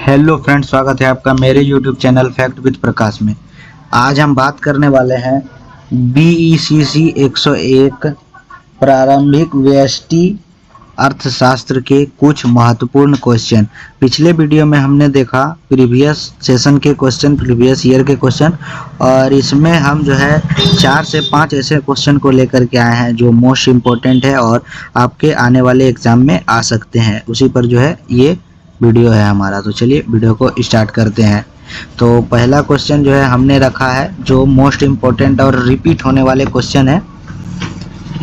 Hello friends, स्वागत है आपका मेरे यूट्यूब चैनल फैक्ट विद प्रकाश में। आज हम बात करने वाले हैं बीईसीसी 101 प्रारंभिक व्यष्टि अर्थशास्त्र के कुछ महत्वपूर्ण क्वेश्चन। पिछले वीडियो में हमने देखा प्रीवियस सेशन के क्वेश्चन, प्रीवियस ईयर के क्वेश्चन, और इसमें हम जो है 4 से 5 ऐसे क्वेश्चन को लेकर के आए हैं जो मोस्ट इम्पोर्टेंट है और आपके आने वाले एग्जाम में आ सकते हैं। उसी पर जो है ये वीडियो है हमारा। तो चलिए वीडियो को स्टार्ट करते हैं। तो पहला क्वेश्चन जो है हमने रखा है जो मोस्ट इम्पोर्टेंट और रिपीट होने वाले क्वेश्चन है,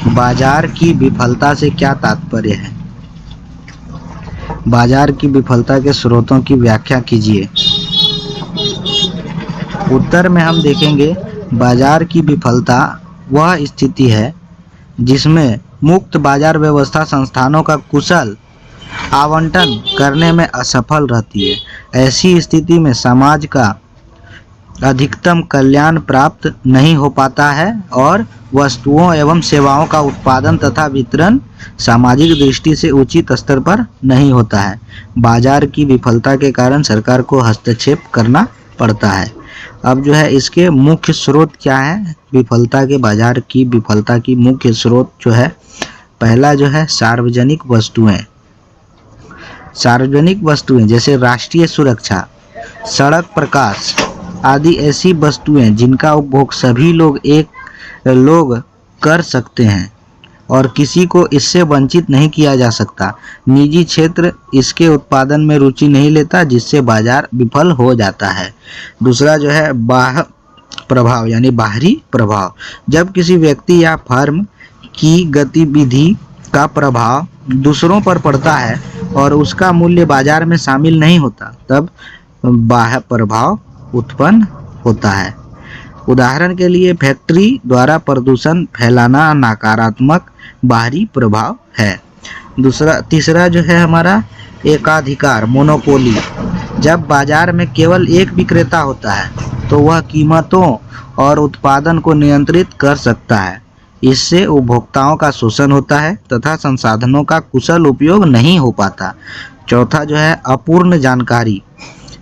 बाजार की विफलता से क्या तात्पर्य है। बाजार की विफलता के स्रोतों की व्याख्या कीजिए। उत्तर में हम देखेंगे बाजार की विफलता वह स्थिति है जिसमें मुक्त बाजार व्यवस्था संस्थानों का कुशल आवंटन करने में असफल रहती है। ऐसी स्थिति में समाज का अधिकतम कल्याण प्राप्त नहीं हो पाता है और वस्तुओं एवं सेवाओं का उत्पादन तथा वितरण सामाजिक दृष्टि से उचित स्तर पर नहीं होता है। बाजार की विफलता के कारण सरकार को हस्तक्षेप करना पड़ता है। अब जो है इसके मुख्य स्रोत क्या है विफलता के, बाजार की विफलता की मुख्य स्रोत जो है, पहला जो है सार्वजनिक वस्तुएं। सार्वजनिक वस्तुएं जैसे राष्ट्रीय सुरक्षा, सड़क प्रकाश आदि ऐसी वस्तुएं जिनका उपभोग सभी लोग कर सकते हैं और किसी को इससे वंचित नहीं किया जा सकता। निजी क्षेत्र इसके उत्पादन में रुचि नहीं लेता जिससे बाजार विफल हो जाता है। दूसरा जो है बाह्य प्रभाव यानी बाहरी प्रभाव। जब किसी व्यक्ति या फर्म की गतिविधि का प्रभाव दूसरों पर पड़ता है और उसका मूल्य बाजार में शामिल नहीं होता तब बाह्य प्रभाव उत्पन्न होता है। उदाहरण के लिए फैक्ट्री द्वारा प्रदूषण फैलाना नकारात्मक बाहरी प्रभाव है। तीसरा जो है हमारा एकाधिकार मोनोपोली। जब बाजार में केवल एक विक्रेता होता है तो वह कीमतों और उत्पादन को नियंत्रित कर सकता है। इससे उपभोक्ताओं का शोषण होता है तथा संसाधनों का कुशल उपयोग नहीं हो पाता। चौथा जो है अपूर्ण जानकारी।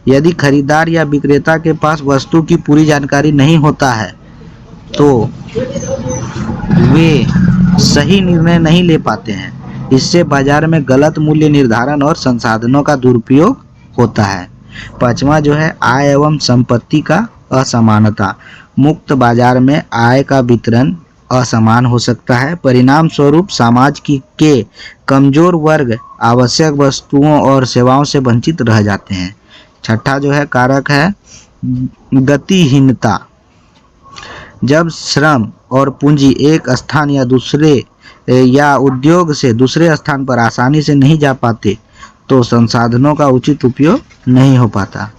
यदि खरीदार या विक्रेता के पास वस्तु की पूरी जानकारी नहीं होता है तो वे सही निर्णय नहीं ले पाते हैं। इससे बाजार में गलत मूल्य निर्धारण और संसाधनों का दुरुपयोग होता है। पांचवा जो है आय एवं संपत्ति का असमानता। मुक्त बाजार में आय का वितरण असमान हो सकता है। परिणाम स्वरूप समाज के कमजोर वर्ग आवश्यक वस्तुओं और सेवाओं से वंचित रह जाते हैं। छठा जो है कारक है गतिहीनता। जब श्रम और पूंजी एक स्थान या उद्योग से दूसरे स्थान पर आसानी से नहीं जा पाते तो संसाधनों का उचित उपयोग नहीं हो पाता।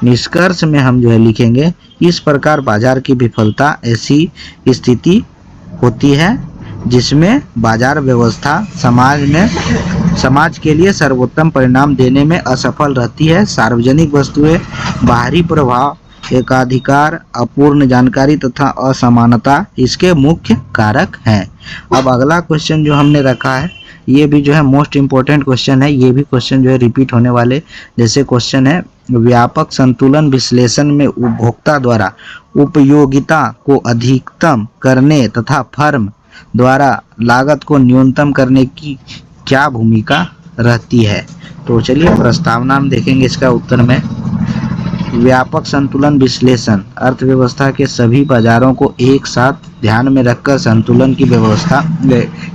निष्कर्ष में हम जो है लिखेंगे, इस प्रकार बाजार की विफलता ऐसी स्थिति होती है जिसमें बाजार व्यवस्था समाज के लिए सर्वोत्तम परिणाम देने में असफल रहती है। सार्वजनिक वस्तुएं, बाहरी प्रभाव, एकाधिकार, अपूर्ण जानकारी तथा असमानता इसके मुख्य कारक हैं। अब अगला क्वेश्चन जो हमने रखा है ये भी जो है मोस्ट इम्पोर्टेंट क्वेश्चन है। ये भी क्वेश्चन जो है रिपीट होने वाले जैसे क्वेश्चन है, व्यापक संतुलन विश्लेषण में उपभोक्ता द्वारा उपयोगिता को अधिकतम करने तथा फर्म द्वारा लागत को न्यूनतम करने की क्या भूमिका रहती है। तो चलिए प्रस्तावना हम देखेंगे इसका उत्तर में। व्यापक संतुलन विश्लेषण अर्थव्यवस्था के सभी बाजारों को एक साथ ध्यान में रखकर संतुलन की व्यवस्था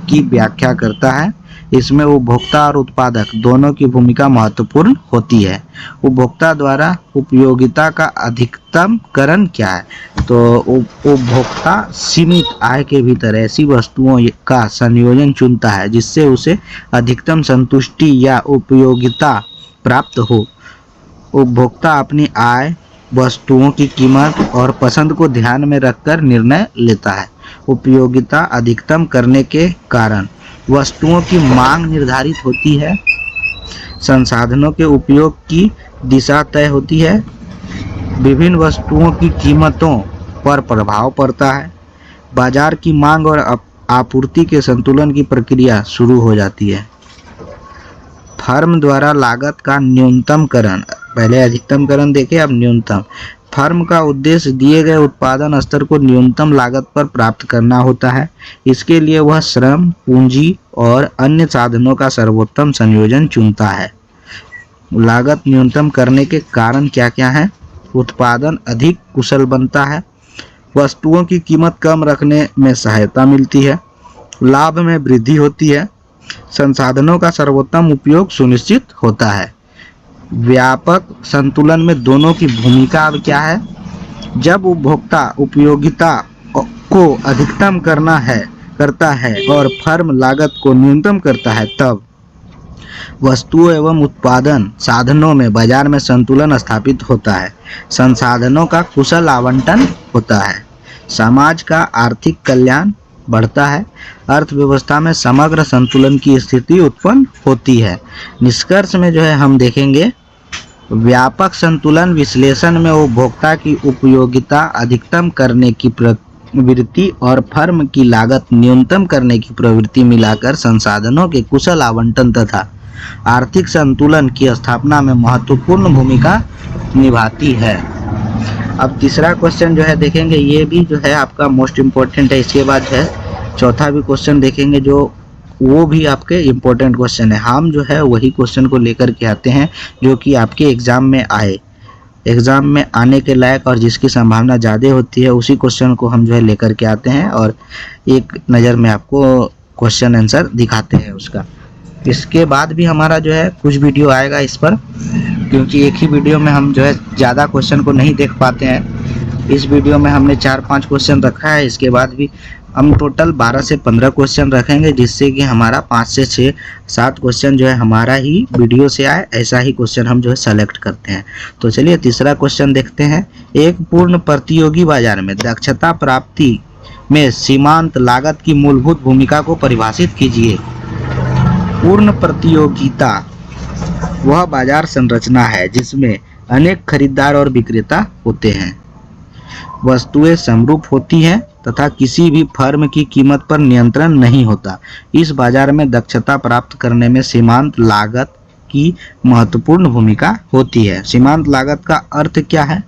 की व्याख्या करता है। इसमें उपभोक्ता और उत्पादक दोनों की भूमिका महत्वपूर्ण होती है। उपभोक्ता द्वारा उपयोगिता का अधिकतमकरण क्या है? तो उपभोक्ता सीमित आय के भीतर ऐसी वस्तुओं का संयोजन चुनता है जिससे उसे अधिकतम संतुष्टि या उपयोगिता प्राप्त हो। उपभोक्ता अपनी आय, वस्तुओं की कीमत और पसंद को ध्यान में रखकर निर्णय लेता है। उपयोगिता अधिकतम करने के कारण वस्तुओं की मांग निर्धारित होती है, संसाधनों के उपयोग की दिशा तय होती है, विभिन्न वस्तुओं की कीमतों पर प्रभाव पड़ता है, बाजार की मांग और आपूर्ति के संतुलन की प्रक्रिया शुरू हो जाती है। फर्म द्वारा लागत का न्यूनतमकरण पहले अधिकतमकरण देखे, अब न्यूनतम। फर्म का उद्देश्य दिए गए उत्पादन स्तर को न्यूनतम लागत पर प्राप्त करना होता है। इसके लिए वह श्रम, पूंजी और अन्य साधनों का सर्वोत्तम संयोजन चुनता है। लागत न्यूनतम करने के कारण क्या क्या है? उत्पादन अधिक कुशल बनता है, वस्तुओं की कीमत कम रखने में सहायता मिलती है, लाभ में वृद्धि होती है, संसाधनों का सर्वोत्तम उपयोग सुनिश्चित होता है। व्यापक संतुलन में दोनों की भूमिका अब क्या है? जब उपभोक्ता उपयोगिता को अधिकतम करता है और फर्म लागत को न्यूनतम करता है, तब वस्तुओं एवं उत्पादन साधनों में बाजार में संतुलन स्थापित होता है, संसाधनों का कुशल आवंटन होता है, समाज का आर्थिक कल्याण बढ़ता है, अर्थव्यवस्था में समग्र संतुलन की स्थिति उत्पन्न होती है। निष्कर्ष में जो है हम देखेंगे, व्यापक संतुलन विश्लेषण में उपभोक्ता की उपयोगिता अधिकतम करने की प्रवृत्ति और फर्म की लागत न्यूनतम करने की प्रवृत्ति मिलाकर संसाधनों के कुशल आवंटन तथा आर्थिक संतुलन की स्थापना में महत्वपूर्ण भूमिका निभाती है। अब तीसरा क्वेश्चन जो है देखेंगे, ये भी जो है आपका मोस्ट इम्पोर्टेंट है। इसके बाद है चौथा भी क्वेश्चन देखेंगे, जो वो भी आपके इम्पोर्टेंट क्वेश्चन है। हम जो है वही क्वेश्चन को लेकर के आते हैं जो कि आपके एग्जाम में आए, एग्जाम में आने के लायक और जिसकी संभावना ज़्यादा होती है, उसी क्वेश्चन को हम जो है लेकर के आते हैं और एक नज़र में आपको क्वेश्चन आंसर दिखाते हैं उसका। इसके बाद भी हमारा जो है कुछ वीडियो आएगा इस पर, क्योंकि एक ही वीडियो में हम जो है ज़्यादा क्वेश्चन को नहीं देख पाते हैं। इस वीडियो में हमने 4-5 क्वेश्चन रखा है, इसके बाद भी हम टोटल 12 से 15 क्वेश्चन रखेंगे, जिससे कि हमारा 5 से 6-7 क्वेश्चन जो है हमारा ही वीडियो से आए, ऐसा ही क्वेश्चन हम जो है सेलेक्ट करते हैं। तो चलिए तीसरा क्वेश्चन देखते हैं। एक पूर्ण प्रतियोगी बाजार में दक्षता प्राप्ति में सीमांत लागत की मूलभूत भूमिका को परिभाषित कीजिए। पूर्ण प्रतियोगिता वह बाजार संरचना है जिसमें अनेक खरीदार और विक्रेता होते हैं, वस्तुएं समरूप होती हैं तथा किसी भी फर्म की कीमत पर नियंत्रण नहीं होता। इस बाजार में दक्षता प्राप्त करने में सीमांत लागत की महत्वपूर्ण भूमिका होती है। सीमांत लागत का अर्थ क्या है?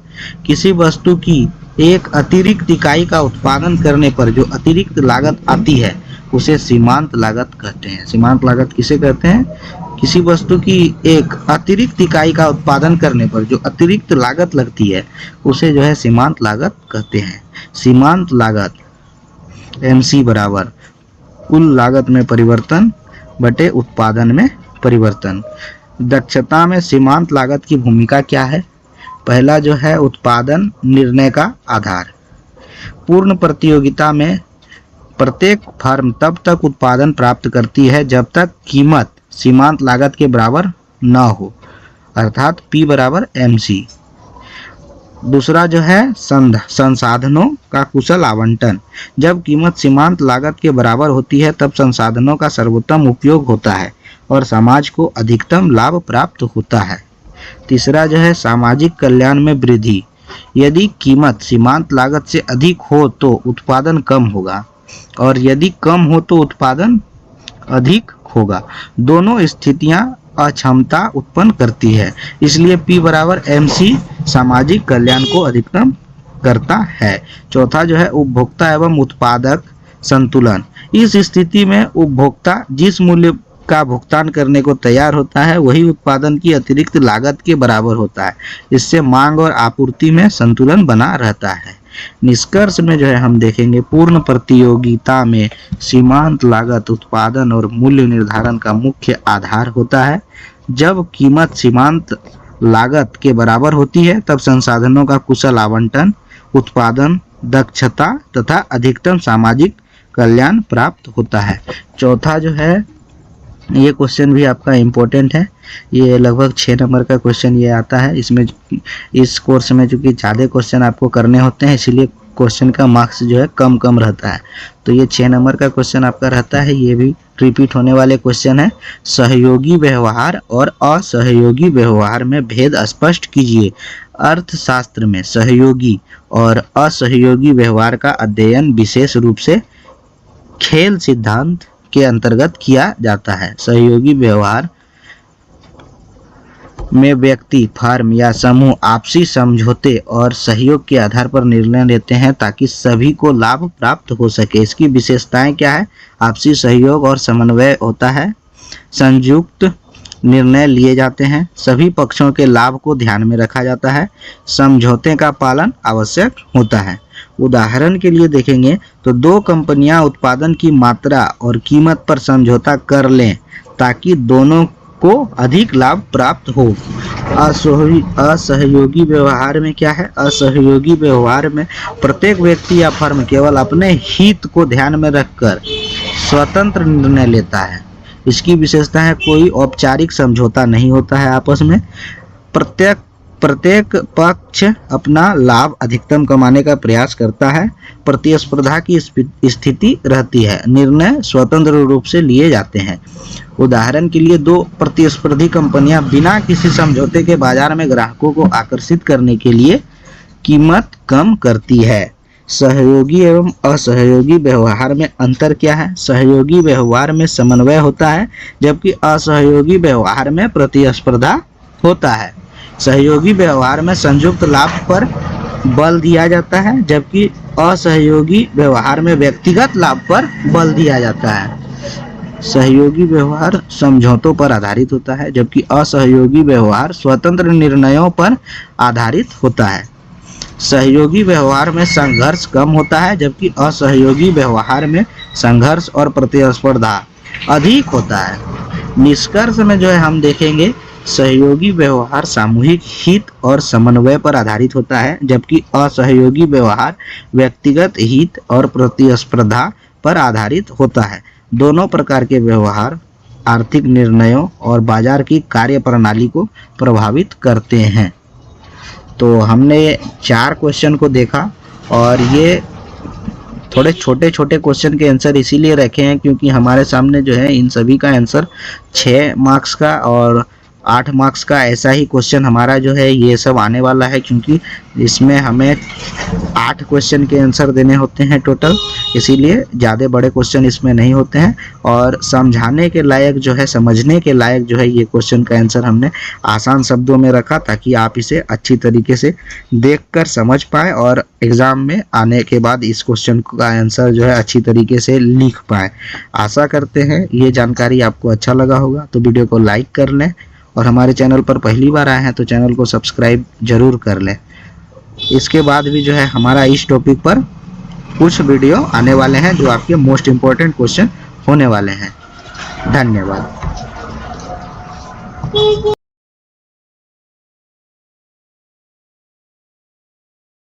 किसी वस्तु की एक अतिरिक्त इकाई का उत्पादन करने पर जो अतिरिक्त लागत आती है उसे सीमांत लागत कहते हैं। सीमांत लागत किसे कहते हैं? किसी वस्तु की एक अतिरिक्त इकाई का उत्पादन करने पर जो अतिरिक्त लागत लगती है उसे जो है सीमांत लागत कहते हैं। सीमांत लागत MC बराबर कुल लागत में परिवर्तन बटे उत्पादन में परिवर्तन। दक्षता में सीमांत लागत की भूमिका क्या है? पहला जो है उत्पादन निर्णय का आधार। पूर्ण प्रतियोगिता में प्रत्येक फर्म तब तक उत्पादन प्राप्त करती है जब तक कीमत सीमांत लागत के बराबर न हो, अर्थात P बराबर MC। दूसरा जो है संसाधनों का कुशल आवंटन। जब कीमत सीमांत लागत के बराबर होती है तब संसाधनों का सर्वोत्तम उपयोग होता है और समाज को अधिकतम लाभ प्राप्त होता है। तीसरा जो है सामाजिक कल्याण में वृद्धि। यदि कीमत सीमांत लागत से अधिक हो तो उत्पादन कम होगा और यदि कम हो तो उत्पादन अधिक होगा। दोनों स्थितियां अक्षमता उत्पन्न करती है, इसलिए P बराबर MC सामाजिक कल्याण को अधिकतम करता है। चौथा जो है उपभोक्ता एवं उत्पादक संतुलन। इस स्थिति में उपभोक्ता जिस मूल्य का भुगतान करने को तैयार होता है वही उत्पादन की अतिरिक्त लागत के बराबर होता है। इससे मांग और आपूर्ति में संतुलन बना रहता है। निष्कर्ष में जो है हम देखेंगे, पूर्ण प्रतियोगिता में सीमांत लागत उत्पादन और मूल्य निर्धारण का मुख्य आधार होता है। जब कीमत सीमांत लागत के बराबर होती है तब संसाधनों का कुशल आवंटन, उत्पादन दक्षता तथा अधिकतम सामाजिक कल्याण प्राप्त होता है। चौथा जो है ये क्वेश्चन भी आपका इम्पोर्टेंट है, ये लगभग 6 नंबर का क्वेश्चन ये आता है। इसमें इस कोर्स में चूँकि ज़्यादा क्वेश्चन आपको करने होते हैं इसलिए क्वेश्चन का मार्क्स जो है कम रहता है। तो ये 6 नंबर का क्वेश्चन आपका रहता है, ये भी रिपीट होने वाले क्वेश्चन है। सहयोगी व्यवहार और असहयोगी व्यवहार में भेद स्पष्ट कीजिए। अर्थशास्त्र में सहयोगी और असहयोगी व्यवहार का अध्ययन विशेष रूप से खेल सिद्धांत के अंतर्गत किया जाता है। सहयोगी व्यवहार में व्यक्ति, फर्म या समूह आपसी समझौते और सहयोग के आधार पर निर्णय लेते हैं ताकि सभी को लाभ प्राप्त हो सके। इसकी विशेषताएं क्या है? आपसी सहयोग और समन्वय होता है, संयुक्त निर्णय लिए जाते हैं, सभी पक्षों के लाभ को ध्यान में रखा जाता है, समझौते का पालन आवश्यक होता है। उदाहरण के लिए देखेंगे तो दो कंपनियां उत्पादन की मात्रा और कीमत पर समझौता कर लें ताकि दोनों को अधिक लाभ प्राप्त हो। असहयोगी व्यवहार में क्या है? असहयोगी व्यवहार में प्रत्येक व्यक्ति या फर्म केवल अपने हित को ध्यान में रखकर स्वतंत्र निर्णय लेता है। इसकी विशेषता है कोई औपचारिक समझौता नहीं होता है आपस में, प्रत्येक पक्ष अपना लाभ अधिकतम कमाने का प्रयास करता है, प्रतिस्पर्धा की स्थिति रहती है, निर्णय स्वतंत्र रूप से लिए जाते हैं। उदाहरण के लिए दो प्रतिस्पर्धी कंपनियां बिना किसी समझौते के बाजार में ग्राहकों को आकर्षित करने के लिए कीमत कम करती है। सहयोगी एवं असहयोगी व्यवहार में अंतर क्या है? सहयोगी व्यवहार में समन्वय होता है जबकि असहयोगी व्यवहार में प्रतिस्पर्धा होता है। सहयोगी व्यवहार में संयुक्त लाभ पर बल दिया जाता है जबकि असहयोगी व्यवहार में व्यक्तिगत लाभ पर बल दिया जाता है। सहयोगी व्यवहार समझौतों पर आधारित होता है जबकि असहयोगी व्यवहार स्वतंत्र निर्णयों पर आधारित होता है। सहयोगी व्यवहार में संघर्ष कम होता है जबकि असहयोगी व्यवहार में संघर्ष और प्रतिस्पर्धा अधिक होता है। निष्कर्ष में जो है हम देखेंगे सहयोगी व्यवहार सामूहिक हित और समन्वय पर आधारित होता है जबकि असहयोगी व्यवहार व्यक्तिगत हित और प्रतिस्पर्धा पर आधारित होता है। दोनों प्रकार के व्यवहार आर्थिक निर्णयों और बाजार की कार्यप्रणाली को प्रभावित करते हैं। तो हमने 4 क्वेश्चन को देखा और ये थोड़े छोटे छोटे क्वेश्चन के आंसर इसीलिए रखे हैं क्योंकि हमारे सामने जो है इन सभी का आंसर 6 मार्क्स का और 8 मार्क्स का ऐसा ही क्वेश्चन हमारा जो है ये सब आने वाला है, क्योंकि इसमें हमें 8 क्वेश्चन के आंसर देने होते हैं टोटल, इसीलिए ज़्यादा बड़े क्वेश्चन इसमें नहीं होते हैं। और समझाने के लायक जो है, समझने के लायक जो है ये क्वेश्चन का आंसर हमने आसान शब्दों में रखा ताकि आप इसे अच्छी तरीके से देखकर समझ पाएँ और एग्ज़ाम में आने के बाद इस क्वेश्चन का आंसर जो है अच्छी तरीके से लिख पाएँ। आशा करते हैं ये जानकारी आपको अच्छा लगा होगा, तो वीडियो को लाइक कर लें और हमारे चैनल पर पहली बार आए हैं तो चैनल को सब्सक्राइब जरूर कर लें। इसके बाद भी जो है हमारा इस टॉपिक पर कुछ वीडियो आने वाले हैं जो आपके मोस्ट इम्पोर्टेंट क्वेश्चन होने वाले हैं। धन्यवाद।